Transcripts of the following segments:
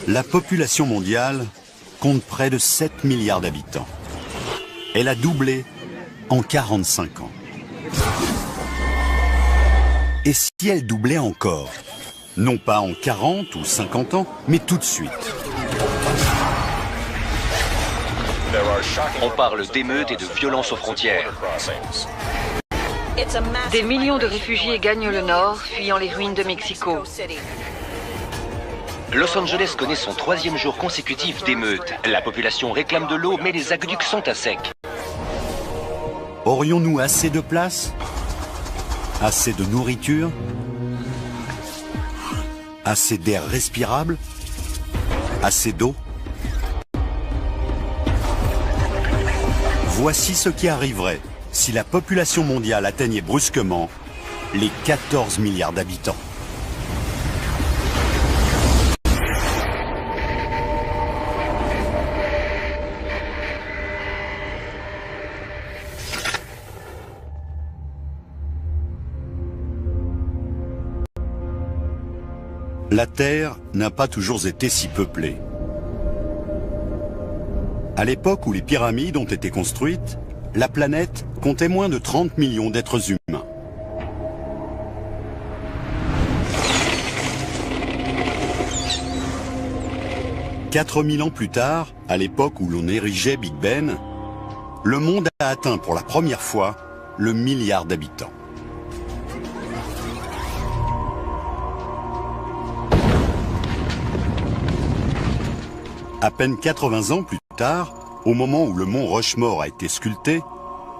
La population mondiale compte près de 7 milliards d'habitants. Elle a doublé en 45 ans. Et si elle doublait encore? Non pas en 40 ou 50 ans, mais tout de suite. On parle d'émeutes et de violences aux frontières. Des millions de réfugiés gagnent le nord, fuyant les ruines de Mexico. Los Angeles connaît son 3e jour consécutif d'émeutes. La population réclame de l'eau, mais les aqueducs sont à sec. Aurions-nous assez de place? Assez de nourriture? Assez d'air respirable? Assez d'eau? Voici ce qui arriverait si la population mondiale atteignait brusquement les 14 milliards d'habitants. La Terre n'a pas toujours été si peuplée. À l'époque où les pyramides ont été construites, la planète comptait moins de 30 millions d'êtres humains. « 4000 ans plus tard, à l'époque où l'on érigeait Big Ben, le monde a atteint pour la première fois le milliard d'habitants. À peine 80 ans plus tard, au moment où le mont Rushmore a été sculpté,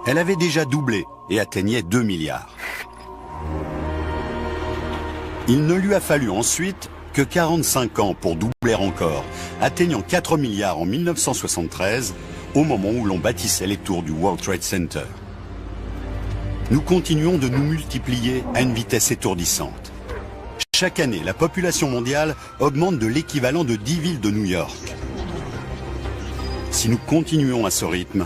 elle avait déjà doublé et atteignait 2 milliards. Il ne lui a fallu ensuite que 45 ans pour doubler encore, atteignant 4 milliards en 1973, au moment où l'on bâtissait les tours du World Trade Center. Nous continuons de nous multiplier à une vitesse étourdissante. Chaque année, la population mondiale augmente de l'équivalent de 10 villes de New York. Si nous continuons à ce rythme,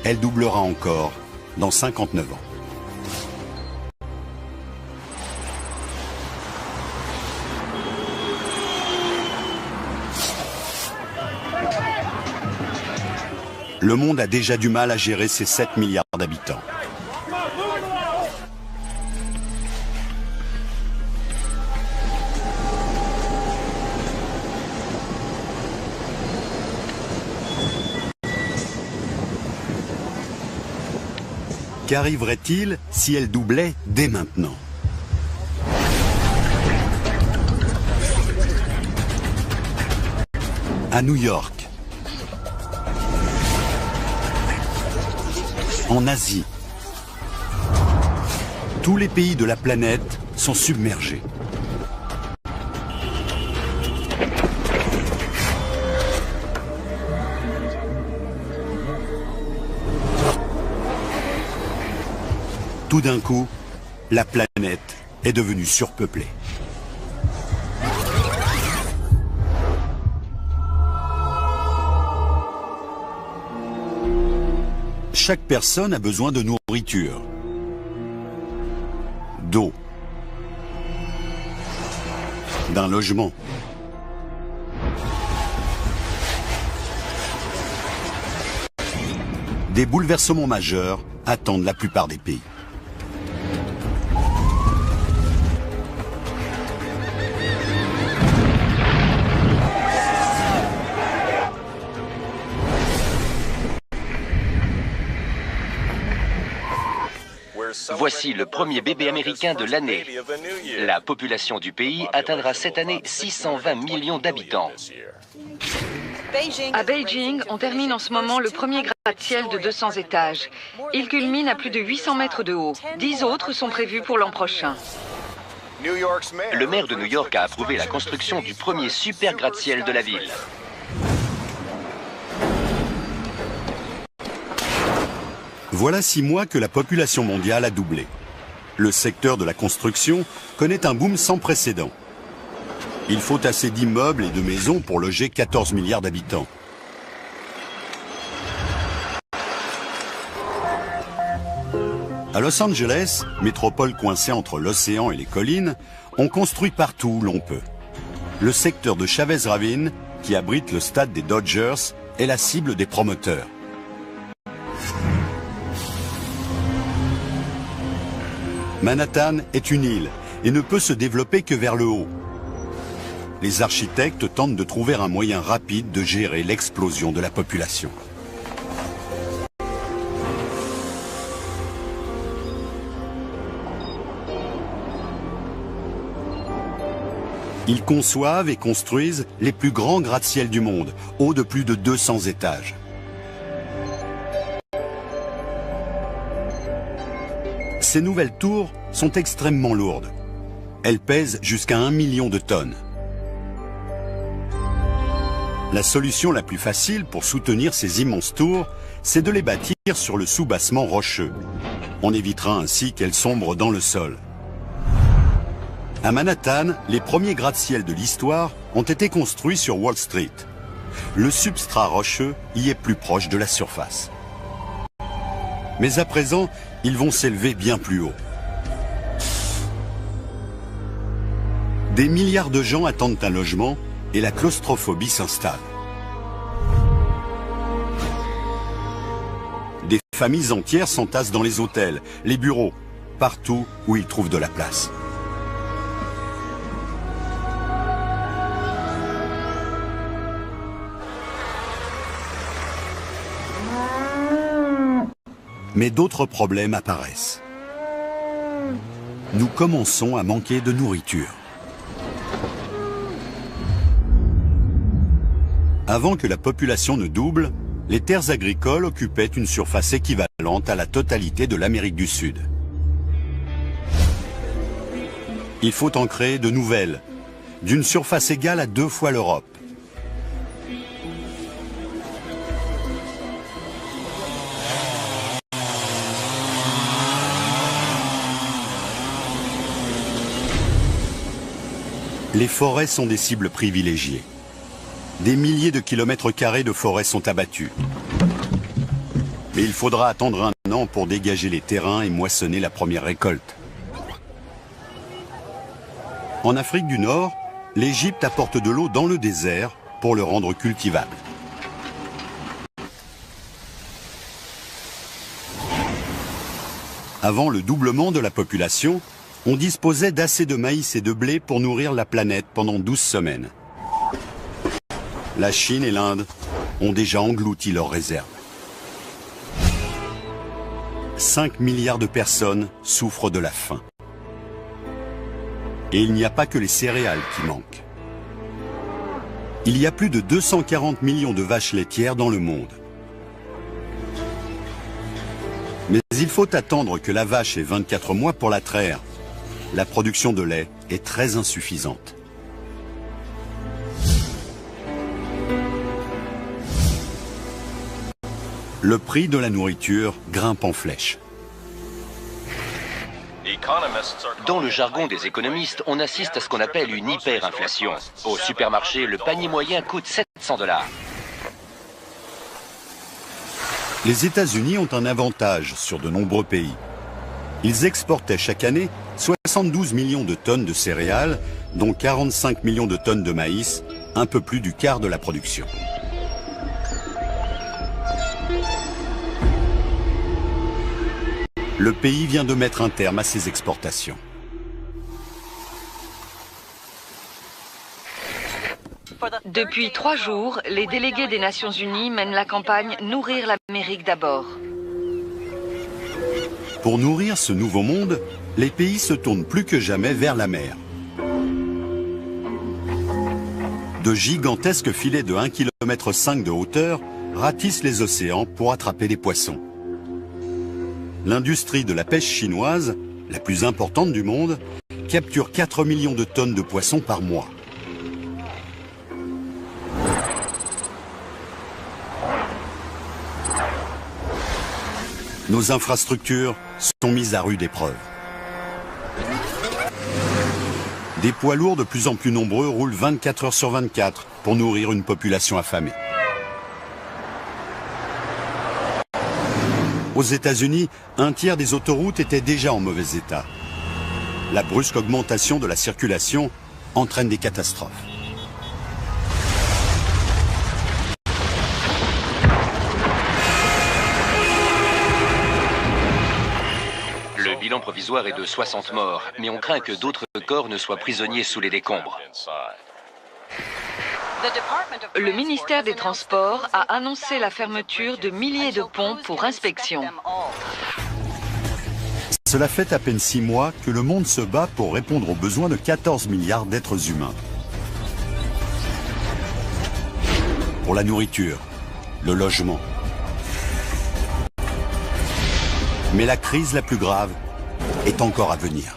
elle doublera encore dans 59 ans. Le monde a déjà du mal à gérer ses 7 milliards d'habitants. Qu'arriverait-il si elle doublait dès maintenant? À New York, en Asie, tous les pays de la planète sont submergés. Tout d'un coup, la planète est devenue surpeuplée. Chaque personne a besoin de nourriture, d'eau, d'un logement. Des bouleversements majeurs attendent la plupart des pays. Voici le premier bébé américain de l'année. La population du pays atteindra cette année 620 millions d'habitants. À Beijing, on termine en ce moment le premier gratte-ciel de 200 étages. Il culmine à plus de 800 mètres de haut. 10 autres sont prévus pour l'an prochain. Le maire de New York a approuvé la construction du premier super gratte-ciel de la ville. Voilà 6 mois que la population mondiale a doublé. Le secteur de la construction connaît un boom sans précédent. Il faut assez d'immeubles et de maisons pour loger 14 milliards d'habitants. À Los Angeles, métropole coincée entre l'océan et les collines, on construit partout où l'on peut. le secteur de Chavez Ravine, qui abrite le stade des Dodgers, est la cible des promoteurs. Manhattan est une île et ne peut se développer que vers le haut. Les architectes tentent de trouver un moyen rapide de gérer l'explosion de la population. Ils conçoivent et construisent les plus grands gratte-ciel du monde, hauts de plus de 200 étages. Ces nouvelles tours sont extrêmement lourdes. Elles pèsent jusqu'à 1 million de tonnes. La solution la plus facile pour soutenir ces immenses tours, c'est de les bâtir sur le soubassement rocheux. On évitera ainsi qu'elles sombrent dans le sol. À Manhattan, les premiers gratte-ciel de l'histoire ont été construits sur Wall Street. Le substrat rocheux y est plus proche de la surface. Mais à présent, ils vont s'élever bien plus haut. Des milliards de gens attendent un logement et la claustrophobie s'installe. Des familles entières s'entassent dans les hôtels, les bureaux, partout où ils trouvent de la place. Mais d'autres problèmes apparaissent. Nous commençons à manquer de nourriture. Avant que la population ne double, les terres agricoles occupaient une surface équivalente à la totalité de l'Amérique du Sud. Il faut en créer de nouvelles, d'une surface égale à 2 fois l'Europe. Les forêts sont des cibles privilégiées. Des milliers de kilomètres carrés de forêts sont abattus. Mais il faudra attendre 1 an pour dégager les terrains et moissonner la première récolte. En Afrique du Nord, l'Égypte apporte de l'eau dans le désert pour le rendre cultivable. Avant le doublement de la population, on disposait d'assez de maïs et de blé pour nourrir la planète pendant 12 semaines. La Chine et l'Inde ont déjà englouti leurs réserves. 5 milliards de personnes souffrent de la faim. Et il n'y a pas que les céréales qui manquent. Il y a plus de 240 millions de vaches laitières dans le monde. Mais il faut attendre que la vache ait 24 mois pour la traire. La production de lait est très insuffisante. Le prix de la nourriture grimpe en flèche. Dans le jargon des économistes, on assiste à ce qu'on appelle une hyperinflation. Au supermarché, le panier moyen coûte $700. Les États-Unis ont un avantage sur de nombreux pays. Ils exportaient chaque année 72 millions de tonnes de céréales, dont 45 millions de tonnes de maïs, un peu plus du quart de la production. Le pays vient de mettre un terme à ses exportations. Depuis 3 jours, les délégués des Nations Unies mènent la campagne « Nourrir l'Amérique d'abord ». Pour nourrir ce nouveau monde, les pays se tournent plus que jamais vers la mer. De gigantesques filets de 1,5 km de hauteur ratissent les océans pour attraper des poissons. L'industrie de la pêche chinoise, la plus importante du monde, capture 4 millions de tonnes de poissons par mois. Nos infrastructures sont mises à rude épreuve. Des poids lourds de plus en plus nombreux roulent 24 heures sur 24 pour nourrir une population affamée. Aux États-Unis, un tiers des autoroutes étaient déjà en mauvais état. La brusque augmentation de la circulation entraîne des catastrophes. bilan provisoire est de 60 morts, mais on craint que d'autres corps ne soient prisonniers sous les décombres. Le ministère des Transports a annoncé la fermeture de milliers de ponts pour inspection. Cela fait à peine 6 mois que le monde se bat pour répondre aux besoins de 14 milliards d'êtres humains. Pour la nourriture, le logement. Mais la crise la plus grave est encore à venir.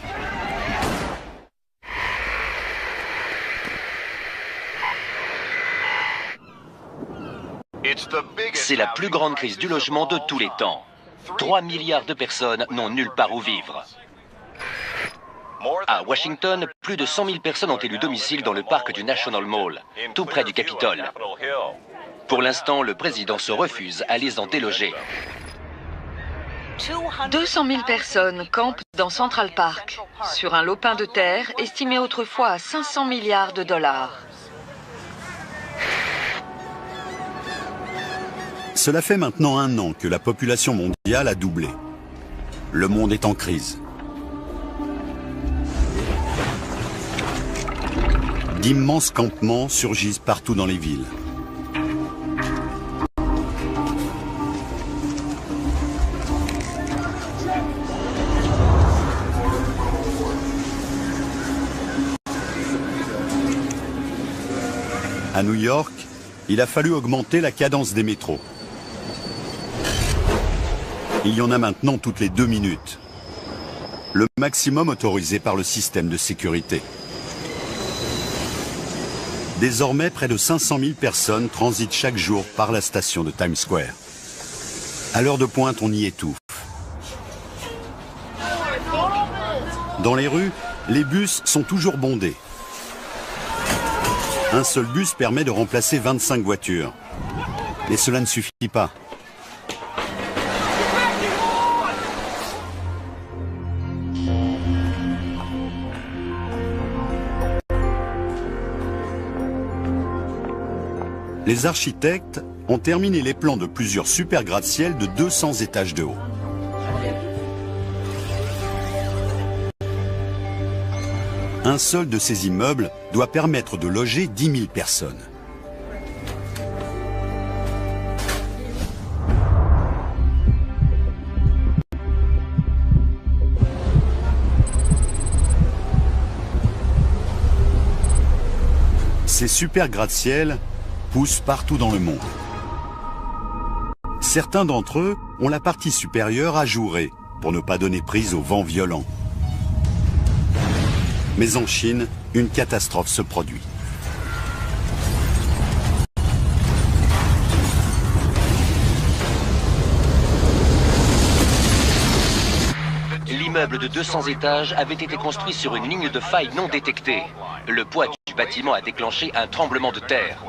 C'est la plus grande crise du logement de tous les temps. 3 milliards de personnes n'ont nulle part où vivre. À Washington, plus de 100 000 personnes ont élu domicile dans le parc du National Mall, tout près du Capitole. Pour l'instant, le président se refuse à les en déloger. 200 000 personnes campent dans Central Park, sur un lopin de terre estimé autrefois à 500 milliards de dollars. Cela fait maintenant 1 an que la population mondiale a doublé. Le monde est en crise. D'immenses campements surgissent partout dans les villes. À New York, il a fallu augmenter la cadence des métros. Il y en a maintenant toutes les 2 minutes. Le maximum autorisé par le système de sécurité. Désormais, près de 500 000 personnes transitent chaque jour par la station de Times Square. À l'heure de pointe, on y étouffe. Dans les rues, les bus sont toujours bondés. Un seul bus permet de remplacer 25 voitures. Mais cela ne suffit pas. Les architectes ont terminé les plans de plusieurs super gratte-ciel de 200 étages de haut. Un seul de ces immeubles doit permettre de loger 10 000 personnes. Ces super gratte-ciel poussent partout dans le monde. Certains d'entre eux ont la partie supérieure ajourée pour ne pas donner prise au vent violent. Mais en Chine, une catastrophe se produit. L'immeuble de 200 étages avait été construit sur une ligne de faille non détectée. Le poids du bâtiment a déclenché un tremblement de terre.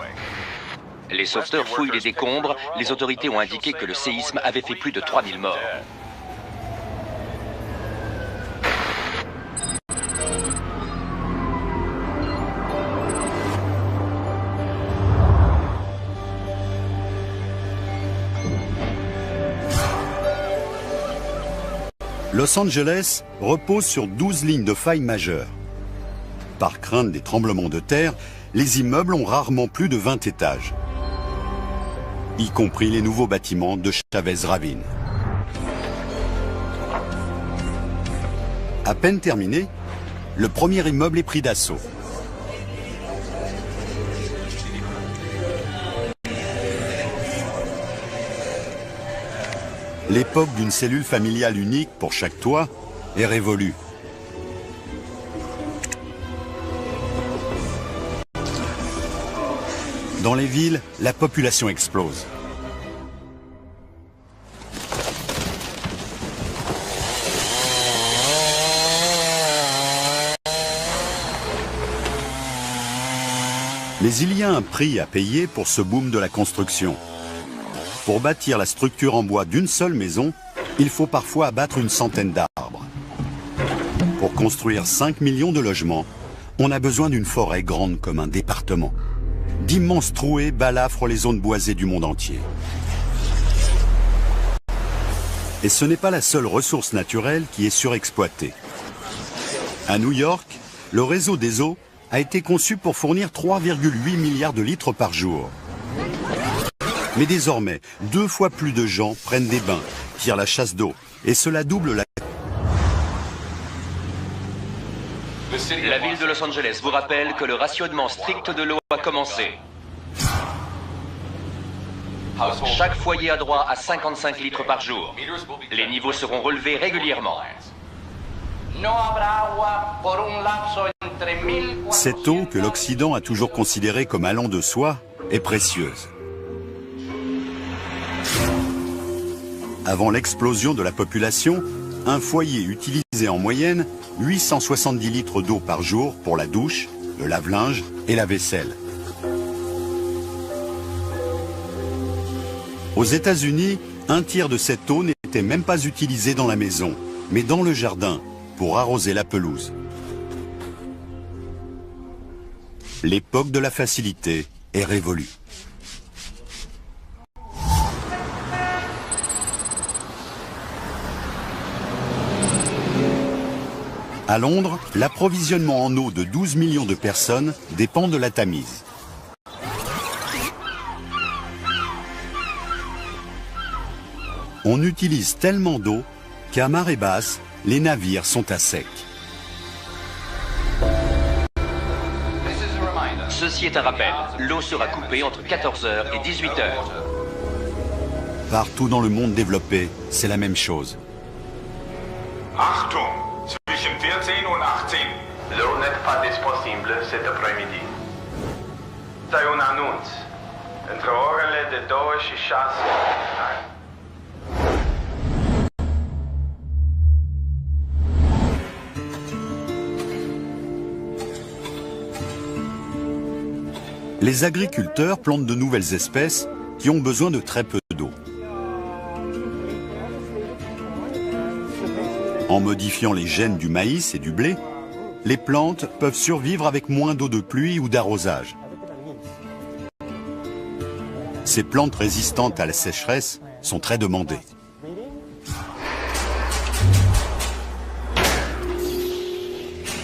Les sauveteurs fouillent les décombres. Les autorités ont indiqué que le séisme avait fait plus de 3000 morts. Los Angeles repose sur 12 lignes de faille majeures. Par crainte des tremblements de terre, les immeubles ont rarement plus de 20 étages. Y compris les nouveaux bâtiments de Chavez Ravine. À peine terminé, le premier immeuble est pris d'assaut. L'époque d'une cellule familiale unique pour chaque toit est révolue. Dans les villes, la population explose. Mais il y a un prix à payer pour ce boom de la construction. Pour bâtir la structure en bois d'une seule maison, il faut parfois abattre une centaine d'arbres. Pour construire 5 millions de logements, on a besoin d'une forêt grande comme un département. D'immenses trouées balafrent les zones boisées du monde entier. Et ce n'est pas la seule ressource naturelle qui est surexploitée. À New York, le réseau des eaux a été conçu pour fournir 3,8 milliards de litres par jour. Mais désormais, 2 fois plus de gens prennent des bains, tirent la chasse d'eau, et cela double la... La ville de Los Angeles vous rappelle que le rationnement strict de l'eau a commencé. Chaque foyer a droit à 55 litres par jour. Les niveaux seront relevés régulièrement. Cette eau que l'Occident a toujours considérée comme allant de soi est précieuse. Avant l'explosion de la population, un foyer utilisait en moyenne 870 litres d'eau par jour pour la douche, le lave-linge et la vaisselle. Aux États-Unis, un tiers de cette eau n'était même pas utilisée dans la maison, mais dans le jardin, pour arroser la pelouse. L'époque de la facilité est révolue. À Londres, l'approvisionnement en eau de 12 millions de personnes dépend de la Tamise. On utilise tellement d'eau qu'à marée basse, les navires sont à sec. Ceci est un rappel. L'eau sera coupée entre 14h et 18h. Partout dans le monde développé, c'est la même chose. Achtung, zwischen 14 und 18. L'eau n'est pas disponible cet après-midi. C'est un annonce. Entre orele de 2 și 6. Les agriculteurs plantent de nouvelles espèces qui ont besoin de très peu d'eau. En modifiant les gènes du maïs et du blé, les plantes peuvent survivre avec moins d'eau de pluie ou d'arrosage. Ces plantes résistantes à la sécheresse sont très demandées.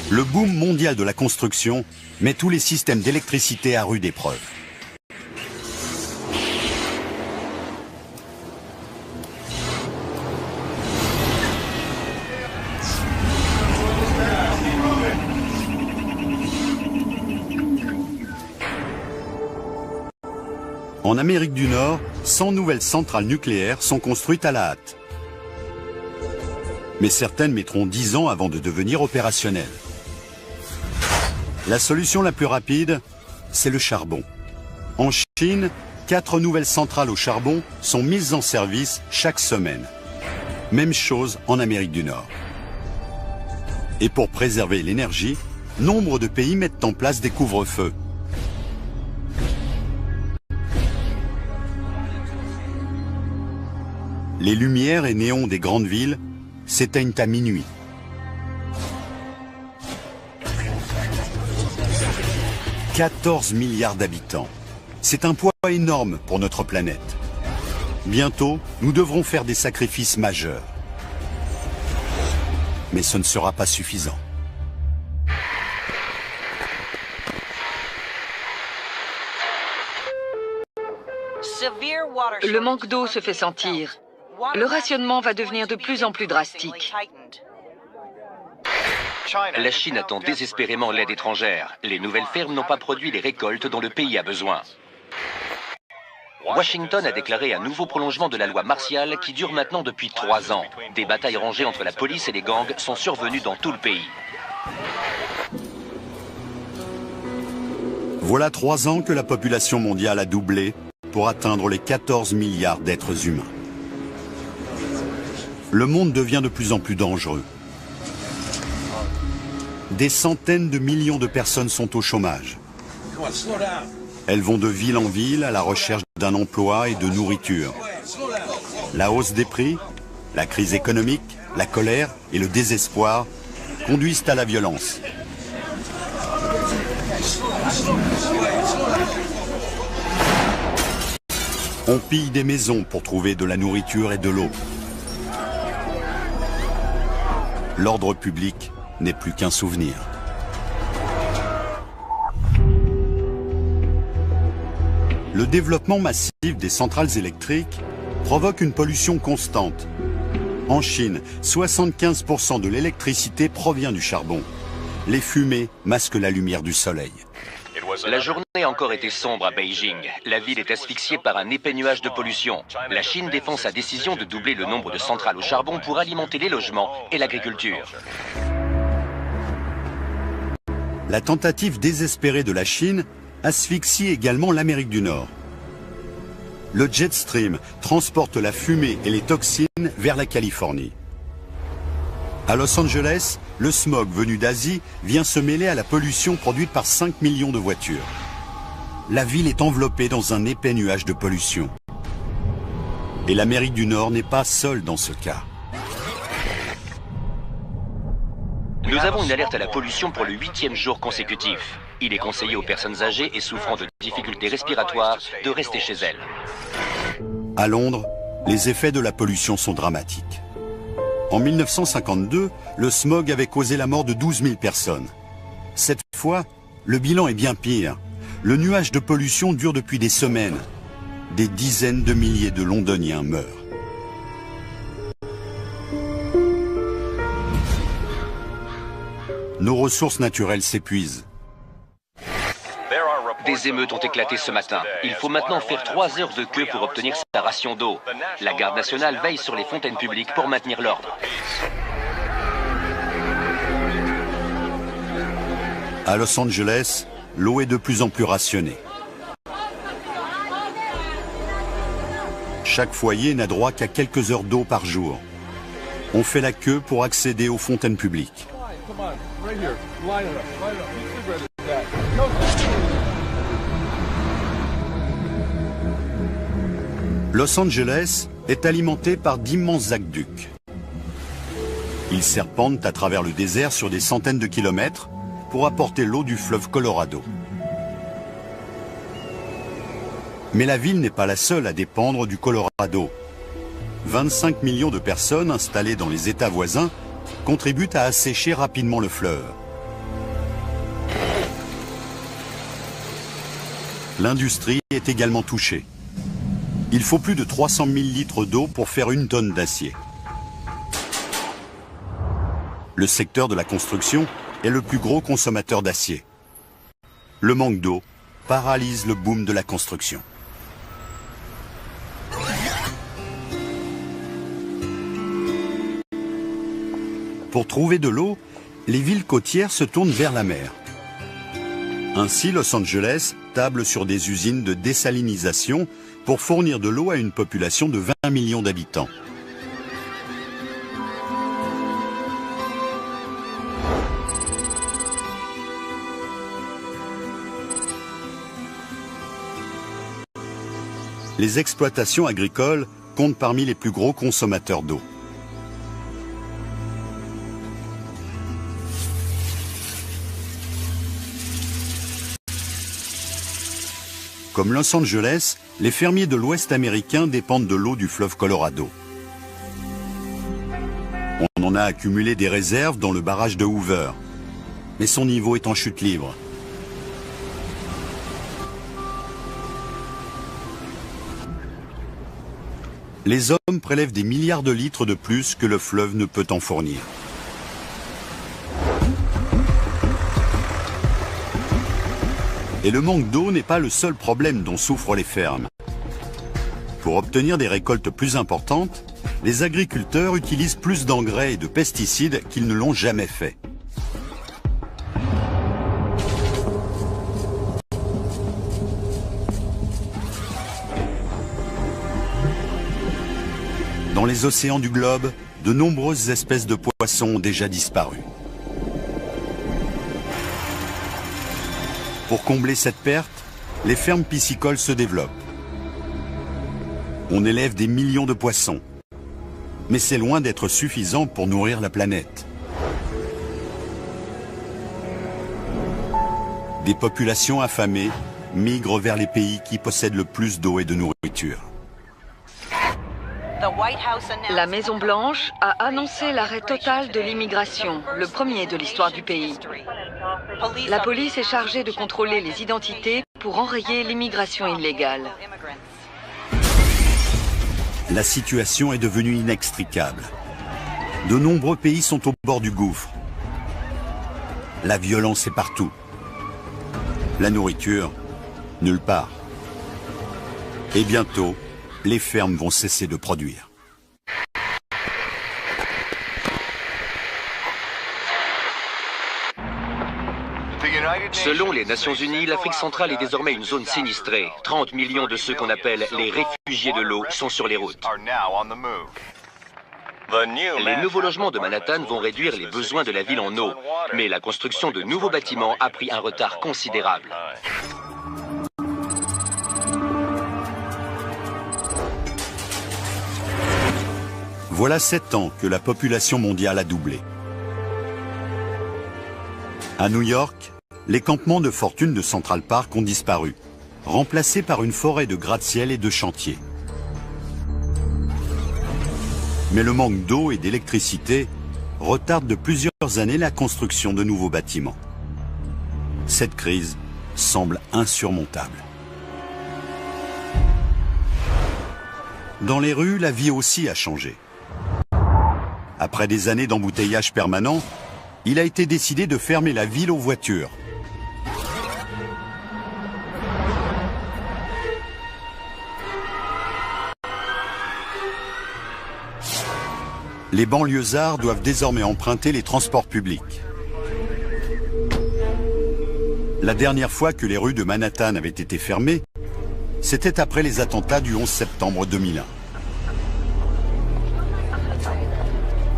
Le boom mondial de la construction met tous les systèmes d'électricité à rude épreuve. En Amérique du Nord, 100 nouvelles centrales nucléaires sont construites à la hâte. Mais certaines mettront 10 ans avant de devenir opérationnelles. La solution la plus rapide, c'est le charbon. En Chine, 4 nouvelles centrales au charbon sont mises en service chaque semaine. Même chose en Amérique du Nord. Et pour préserver l'énergie, nombre de pays mettent en place des couvre-feux. Les lumières et néons des grandes villes s'éteignent à minuit. « 14 milliards d'habitants. C'est un poids énorme pour notre planète. Bientôt, nous devrons faire des sacrifices majeurs. Mais ce ne sera pas suffisant. Le manque d'eau se fait sentir. Le rationnement va devenir de plus en plus drastique. La Chine attend désespérément l'aide étrangère. Les nouvelles fermes n'ont pas produit les récoltes dont le pays a besoin. Washington a déclaré un nouveau prolongement de la loi martiale qui dure maintenant depuis 3 ans. Des batailles rangées entre la police et les gangs sont survenues dans tout le pays. Voilà 3 ans que la population mondiale a doublé pour atteindre les 14 milliards d'êtres humains. Le monde devient de plus en plus dangereux. Des centaines de millions de personnes sont au chômage. Elles vont de ville en ville à la recherche d'un emploi et de nourriture. La hausse des prix, la crise économique, la colère et le désespoir conduisent à la violence. On pille des maisons pour trouver de la nourriture et de l'eau. L'ordre public n'est plus qu'un souvenir. Le développement massif des centrales électriques provoque une pollution constante. En Chine, 75% de l'électricité provient du charbon. Les fumées masquent la lumière du soleil. La journée a encore été sombre à Beijing. La ville est asphyxiée par un épais nuage de pollution. La Chine défend sa décision de doubler le nombre de centrales au charbon pour alimenter les logements et l'agriculture. La tentative désespérée de la Chine asphyxie également l'Amérique du Nord. Le jet stream transporte la fumée et les toxines vers la Californie. À Los Angeles, le smog venu d'Asie vient se mêler à la pollution produite par 5 millions de voitures. La ville est enveloppée dans un épais nuage de pollution. Et l'Amérique du Nord n'est pas seule dans ce cas. Nous avons une alerte à la pollution pour le 8e jour consécutif. Il est conseillé aux personnes âgées et souffrant de difficultés respiratoires de rester chez elles. À Londres, les effets de la pollution sont dramatiques. En 1952, le smog avait causé la mort de 12 000 personnes. Cette fois, le bilan est bien pire. Le nuage de pollution dure depuis des semaines. Des dizaines de milliers de Londoniens meurent. Nos ressources naturelles s'épuisent. Des émeutes ont éclaté ce matin. Il faut maintenant faire 3 heures de queue pour obtenir sa ration d'eau. La garde nationale veille sur les fontaines publiques pour maintenir l'ordre. À Los Angeles, l'eau est de plus en plus rationnée. Chaque foyer n'a droit qu'à quelques heures d'eau par jour. On fait la queue pour accéder aux fontaines publiques. Los Angeles est alimenté par d'immenses aqueducs. Ils serpentent à travers le désert sur des centaines de kilomètres pour apporter l'eau du fleuve Colorado. Mais la ville n'est pas la seule à dépendre du Colorado. 25 millions de personnes installées dans les États voisins contribuent à assécher rapidement le fleuve. L'industrie est également touchée. Il faut plus de 300 000 litres d'eau pour faire 1 tonne d'acier. Le secteur de la construction est le plus gros consommateur d'acier. Le manque d'eau paralyse le boom de la construction. Pour trouver de l'eau, les villes côtières se tournent vers la mer. Ainsi, Los Angeles table sur des usines de désalinisation pour fournir de l'eau à une population de 20 millions d'habitants. Les exploitations agricoles comptent parmi les plus gros consommateurs d'eau. Comme Los Angeles, les fermiers de l'Ouest américain dépendent de l'eau du fleuve Colorado. On en a accumulé des réserves dans le barrage de Hoover, mais son niveau est en chute libre. Les hommes prélèvent des milliards de litres de plus que le fleuve ne peut en fournir. Et le manque d'eau n'est pas le seul problème dont souffrent les fermes. Pour obtenir des récoltes plus importantes, les agriculteurs utilisent plus d'engrais et de pesticides qu'ils ne l'ont jamais fait. Dans les océans du globe, de nombreuses espèces de poissons ont déjà disparu. Pour combler cette perte, les fermes piscicoles se développent. On élève des millions de poissons, mais c'est loin d'être suffisant pour nourrir la planète. Des populations affamées migrent vers les pays qui possèdent le plus d'eau et de nourriture. La Maison-Blanche a annoncé l'arrêt total de l'immigration, le premier de l'histoire du pays. La police est chargée de contrôler les identités pour enrayer l'immigration illégale. La situation est devenue inextricable. De nombreux pays sont au bord du gouffre. La violence est partout. La nourriture, nulle part. Et bientôt, les fermes vont cesser de produire. Selon les Nations Unies, l'Afrique centrale est désormais une zone sinistrée. 30 millions de ceux qu'on appelle les réfugiés de l'eau sont sur les routes. Les nouveaux logements de Manhattan vont réduire les besoins de la ville en eau, mais la construction de nouveaux bâtiments a pris un retard considérable. Voilà 7 ans que la population mondiale a doublé. À New York, les campements de fortune de Central Park ont disparu, remplacés par une forêt de gratte-ciel et de chantiers. Mais le manque d'eau et d'électricité retarde de plusieurs années la construction de nouveaux bâtiments. Cette crise semble insurmontable. Dans les rues, la vie aussi a changé. Après des années d'embouteillage permanent, il a été décidé de fermer la ville aux voitures. Les banlieusards doivent désormais emprunter les transports publics. La dernière fois que les rues de Manhattan avaient été fermées, c'était après les attentats du 11 septembre 2001.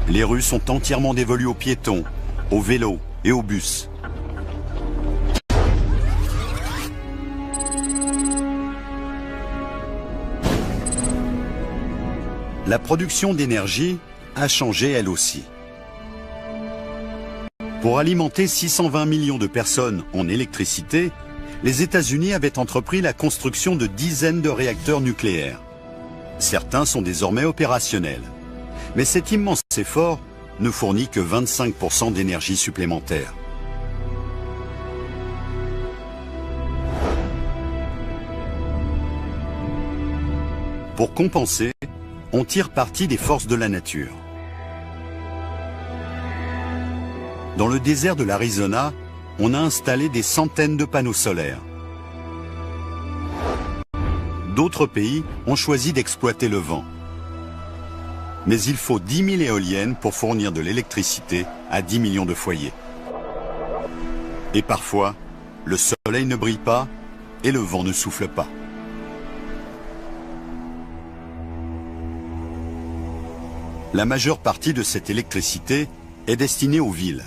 Les rues sont entièrement dévolues aux piétons, aux vélos et aux bus. La production d'énergie a changé elle aussi. Pour alimenter 620 millions de personnes en électricité, les États-Unis avaient entrepris la construction de dizaines de réacteurs nucléaires. Certains sont désormais opérationnels. Mais cet immense effort ne fournit que 25% d'énergie supplémentaire. Pour compenser, on tire parti des forces de la nature. Dans le désert de l'Arizona, on a installé des centaines de panneaux solaires. D'autres pays ont choisi d'exploiter le vent. Mais il faut 10 000 éoliennes pour fournir de l'électricité à 10 millions de foyers. Et parfois, le soleil ne brille pas et le vent ne souffle pas. La majeure partie de cette électricité est destinée aux villes.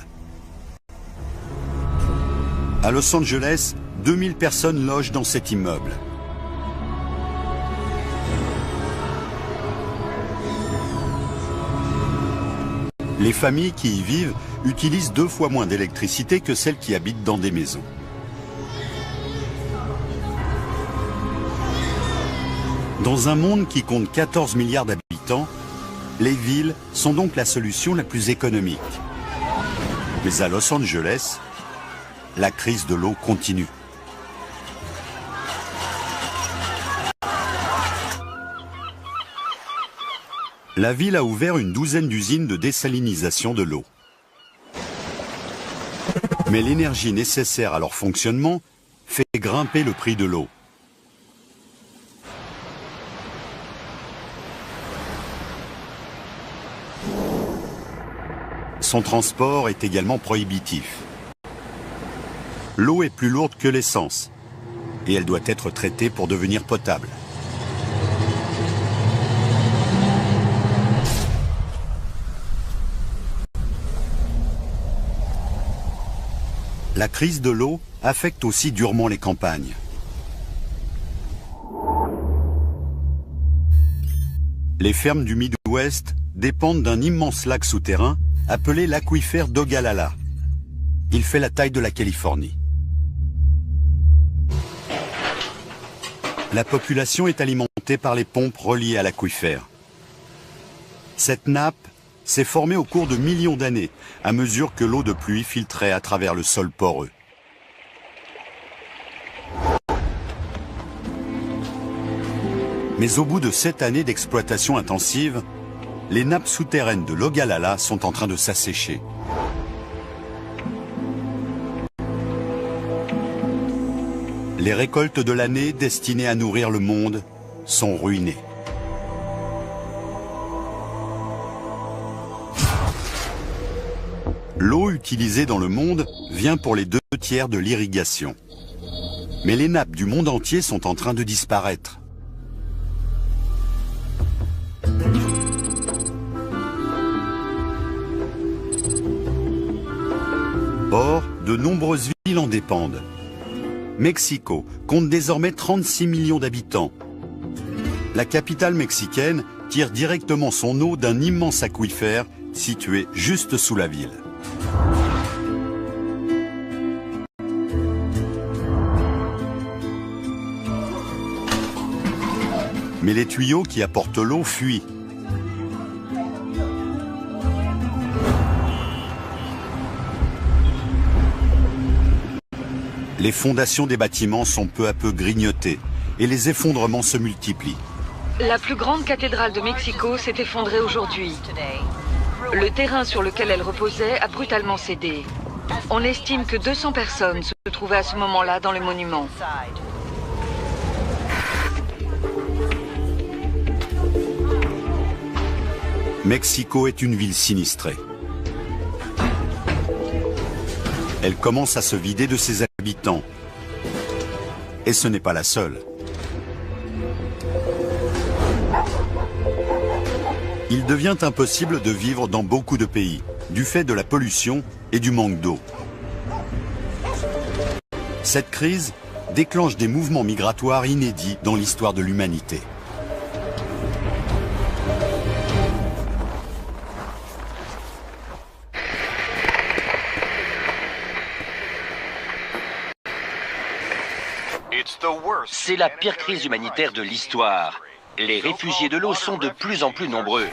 À Los Angeles, 2000 personnes logent dans cet immeuble. Les familles qui y vivent utilisent 2 fois moins d'électricité que celles qui habitent dans des maisons. Dans un monde qui compte 14 milliards d'habitants, les villes sont donc la solution la plus économique. Mais à Los Angeles, la crise de l'eau continue. La ville a ouvert une douzaine d'usines de désalinisation de l'eau. Mais l'énergie nécessaire à leur fonctionnement fait grimper le prix de l'eau. Son transport est également prohibitif. L'eau est plus lourde que l'essence et elle doit être traitée pour devenir potable. La crise de l'eau affecte aussi durement les campagnes. Les fermes du Midwest dépendent d'un immense lac souterrain appelé l'aquifère d'Ogallala. Il fait la taille de la Californie. La population est alimentée par les pompes reliées à l'aquifère. Cette nappe s'est formée au cours de millions d'années, à mesure que l'eau de pluie filtrait à travers le sol poreux. Mais au bout de 7 années d'exploitation intensive, les nappes souterraines de l'Ogallala sont en train de s'assécher. Les récoltes de l'année destinées à nourrir le monde sont ruinées. L'eau utilisée dans le monde vient pour les 2/3 de l'irrigation. Mais les nappes du monde entier sont en train de disparaître. Or, de nombreuses villes en dépendent. Mexico compte désormais 36 millions d'habitants. La capitale mexicaine tire directement son eau d'un immense aquifère situé juste sous la ville. Mais les tuyaux qui apportent l'eau fuient. Les fondations des bâtiments sont peu à peu grignotées et les effondrements se multiplient. La plus grande cathédrale de Mexico s'est effondrée aujourd'hui. Le terrain sur lequel elle reposait a brutalement cédé. On estime que 200 personnes se trouvaient à ce moment-là dans le monument. Mexico est une ville sinistrée. Elle commence à se vider de ses habitants. Et ce n'est pas la seule. Il devient impossible de vivre dans beaucoup de pays, du fait de la pollution et du manque d'eau. Cette crise déclenche des mouvements migratoires inédits dans l'histoire de l'humanité. C'est la pire crise humanitaire de l'histoire. Les réfugiés de l'eau sont de plus en plus nombreux.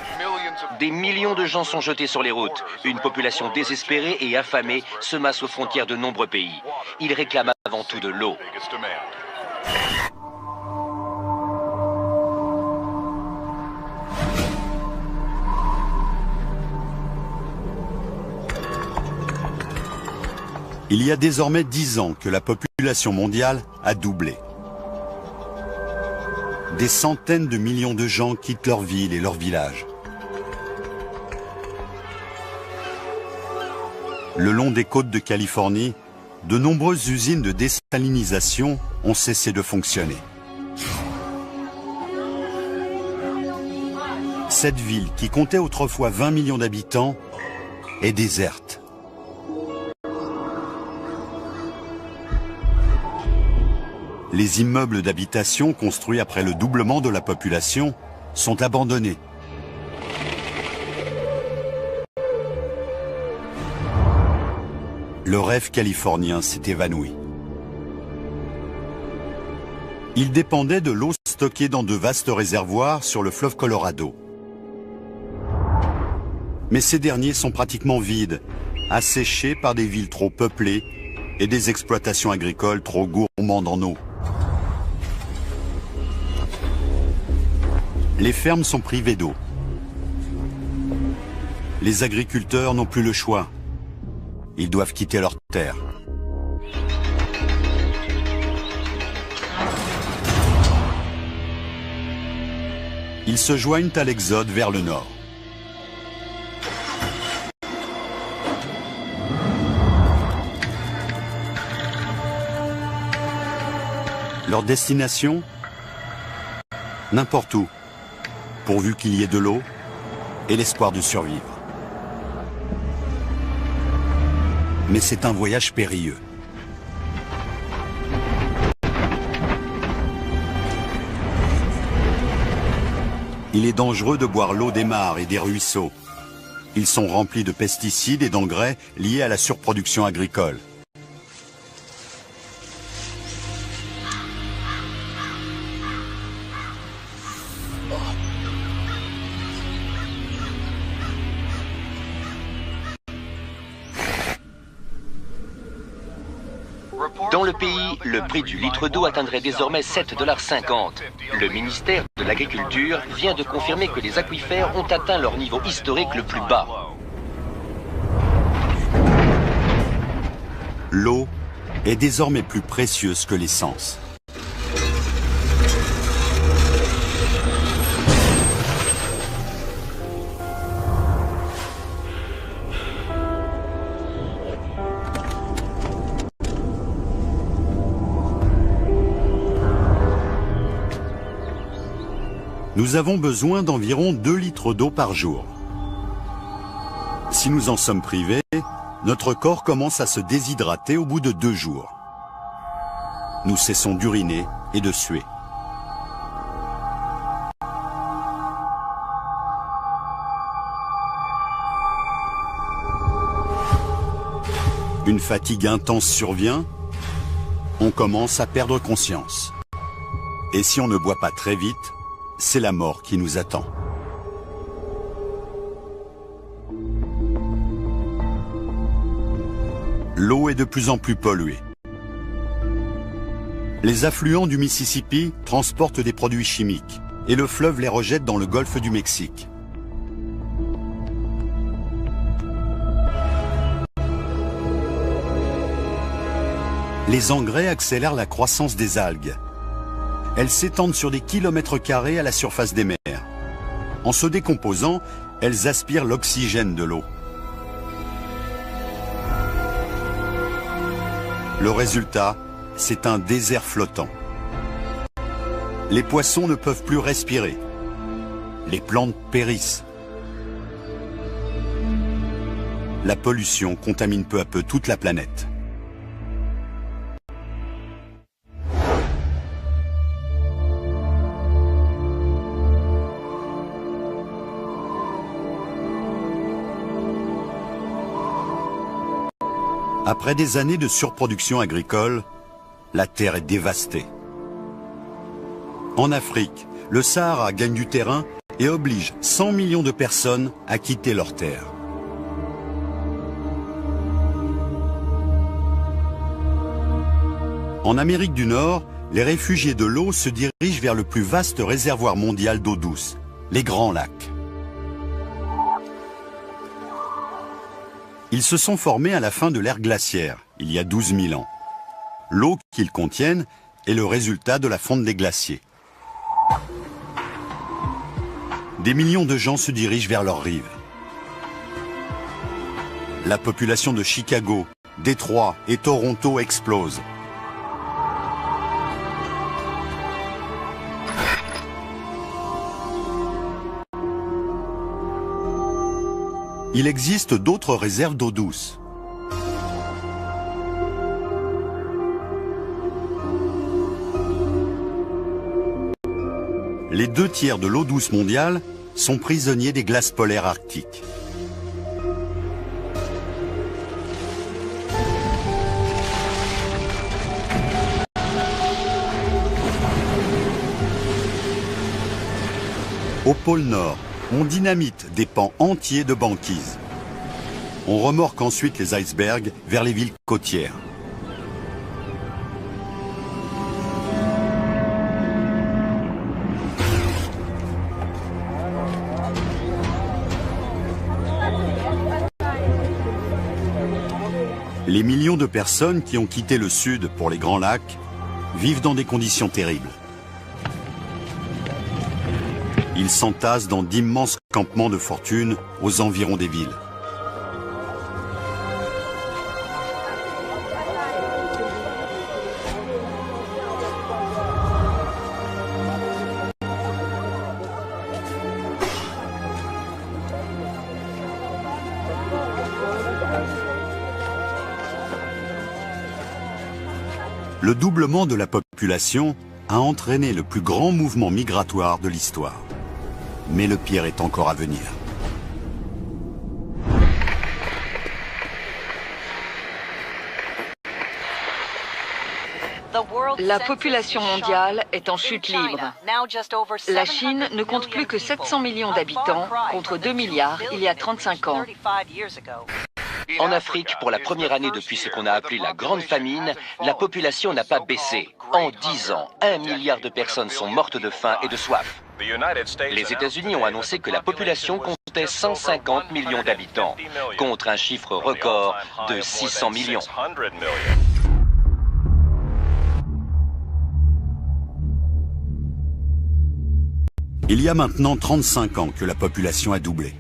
Des millions de gens sont jetés sur les routes. Une population désespérée et affamée se masse aux frontières de nombreux pays. Ils réclament avant tout de l'eau. Il y a désormais 10 ans que la population mondiale a doublé. Des centaines de millions de gens quittent leur ville et leur village. Le long des côtes de Californie, de nombreuses usines de désalinisation ont cessé de fonctionner. Cette ville, qui comptait autrefois 20 millions d'habitants, est déserte. Les immeubles d'habitation construits après le doublement de la population sont abandonnés. Le rêve californien s'est évanoui. Il dépendait de l'eau stockée dans de vastes réservoirs sur le fleuve Colorado. Mais ces derniers sont pratiquement vides, asséchés par des villes trop peuplées et des exploitations agricoles trop gourmandes en eau. Les fermes sont privées d'eau. Les agriculteurs n'ont plus le choix. Ils doivent quitter leurs terres. Ils se joignent à l'exode vers le nord. Leur destination ? N'importe où, pourvu qu'il y ait de l'eau et l'espoir de survivre. Mais c'est un voyage périlleux. Il est dangereux de boire l'eau des mares et des ruisseaux. Ils sont remplis de pesticides et d'engrais liés à la surproduction agricole. Dans le pays, le prix du litre d'eau atteindrait désormais 7,50 $. Le ministère de l'Agriculture vient de confirmer que les aquifères ont atteint leur niveau historique le plus bas. L'eau est désormais plus précieuse que l'essence. Nous avons besoin d'environ 2 litres d'eau par jour. Si nous en sommes privés, notre corps commence à se déshydrater au bout de 2 jours. Nous cessons d'uriner et de suer. Une fatigue intense survient, on commence à perdre conscience. Et si on ne boit pas très vite, c'est la mort qui nous attend. L'eau est de plus en plus polluée. Les affluents du Mississippi transportent des produits chimiques et le fleuve les rejette dans le golfe du Mexique. Les engrais accélèrent la croissance des algues. Elles s'étendent sur des kilomètres carrés à la surface des mers. En se décomposant, elles aspirent l'oxygène de l'eau. Le résultat, c'est un désert flottant. Les poissons ne peuvent plus respirer. Les plantes périssent. La pollution contamine peu à peu toute la planète. Après des années de surproduction agricole, la terre est dévastée. En Afrique, le Sahara gagne du terrain et oblige 100 millions de personnes à quitter leur terre. En Amérique du Nord, les réfugiés de l'eau se dirigent vers le plus vaste réservoir mondial d'eau douce, les Grands Lacs. Ils se sont formés à la fin de l'ère glaciaire, il y a 12 000 ans. L'eau qu'ils contiennent est le résultat de la fonte des glaciers. Des millions de gens se dirigent vers leurs rives. La population de Chicago, Détroit et Toronto explose. Il existe d'autres réserves d'eau douce. Les 2 tiers de l'eau douce mondiale sont prisonniers des glaces polaires arctiques. Au pôle Nord, on dynamite des pans entiers de banquise. On remorque ensuite les icebergs vers les villes côtières. Les millions de personnes qui ont quitté le sud pour les Grands Lacs vivent dans des conditions terribles. Ils s'entassent dans d'immenses campements de fortune aux environs des villes. Le doublement de la population a entraîné le plus grand mouvement migratoire de l'histoire. Mais le pire est encore à venir. La population mondiale est en chute libre. La Chine ne compte plus que 700 millions d'habitants, contre 2 milliards il y a 35 ans. En Afrique, pour la première année depuis ce qu'on a appelé la Grande Famine, la population n'a pas baissé. En 10 ans, 1 milliard de personnes sont mortes de faim et de soif. Les États-Unis ont annoncé que la population comptait 150 millions d'habitants, contre un chiffre record de 600 millions. Il y a maintenant 35 ans que la population a doublé.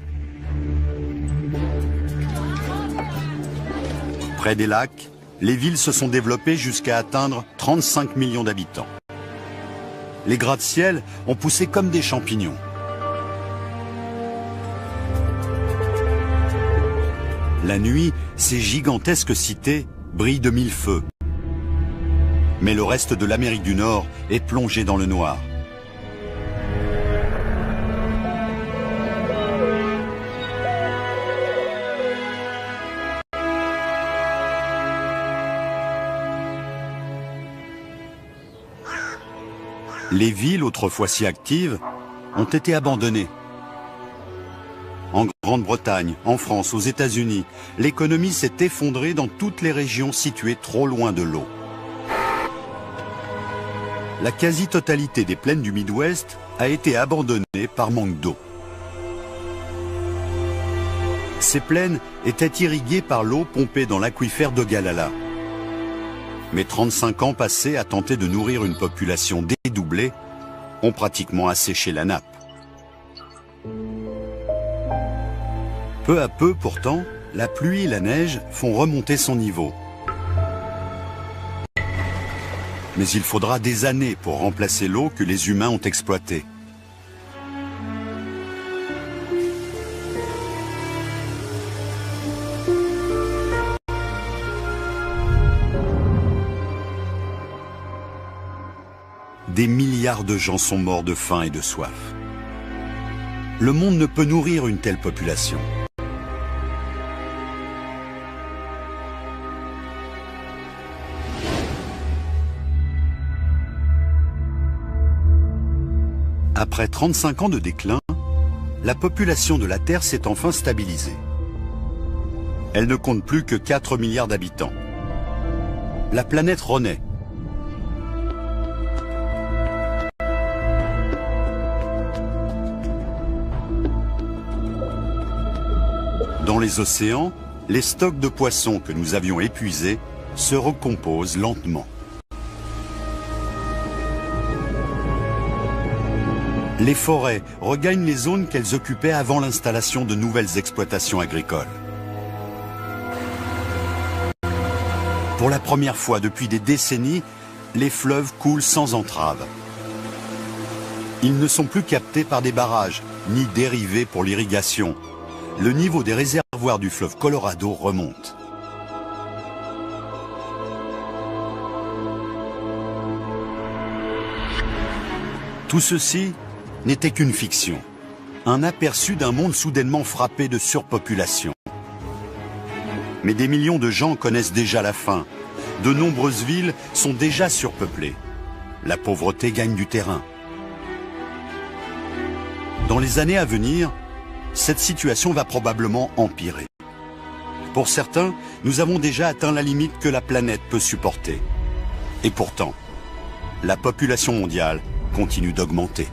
Près des lacs, les villes se sont développées jusqu'à atteindre 35 millions d'habitants. Les gratte-ciel ont poussé comme des champignons. La nuit, ces gigantesques cités brillent de mille feux. Mais le reste de l'Amérique du Nord est plongé dans le noir. Les villes, autrefois si actives, ont été abandonnées. En Grande-Bretagne, en France, aux États-Unis, l'économie s'est effondrée dans toutes les régions situées trop loin de l'eau. La quasi-totalité des plaines du Midwest a été abandonnée par manque d'eau. Ces plaines étaient irriguées par l'eau pompée dans l'aquifère d'Ogallala. Mais 35 ans passés à tenter de nourrir une population dédoublée ont pratiquement asséché la nappe. Peu à peu, pourtant, la pluie et la neige font remonter son niveau. Mais il faudra des années pour remplacer l'eau que les humains ont exploitée. Des milliards de gens sont morts de faim et de soif. Le monde ne peut nourrir une telle population. Après 35 ans de déclin, la population de la Terre s'est enfin stabilisée. Elle ne compte plus que 4 milliards d'habitants. La planète renaît. Dans les océans, les stocks de poissons que nous avions épuisés se recomposent lentement. Les forêts regagnent les zones qu'elles occupaient avant l'installation de nouvelles exploitations agricoles. Pour la première fois depuis des décennies, les fleuves coulent sans entrave. Ils ne sont plus captés par des barrages, ni dérivés pour l'irrigation. Le niveau des réservoirs du fleuve Colorado remonte. Tout ceci n'était qu'une fiction, un aperçu d'un monde soudainement frappé de surpopulation. Mais des millions de gens connaissent déjà la faim. De nombreuses villes sont déjà surpeuplées. La pauvreté gagne du terrain. Dans les années à venir, cette situation va probablement empirer. Pour certains, nous avons déjà atteint la limite que la planète peut supporter. Et pourtant, la population mondiale continue d'augmenter.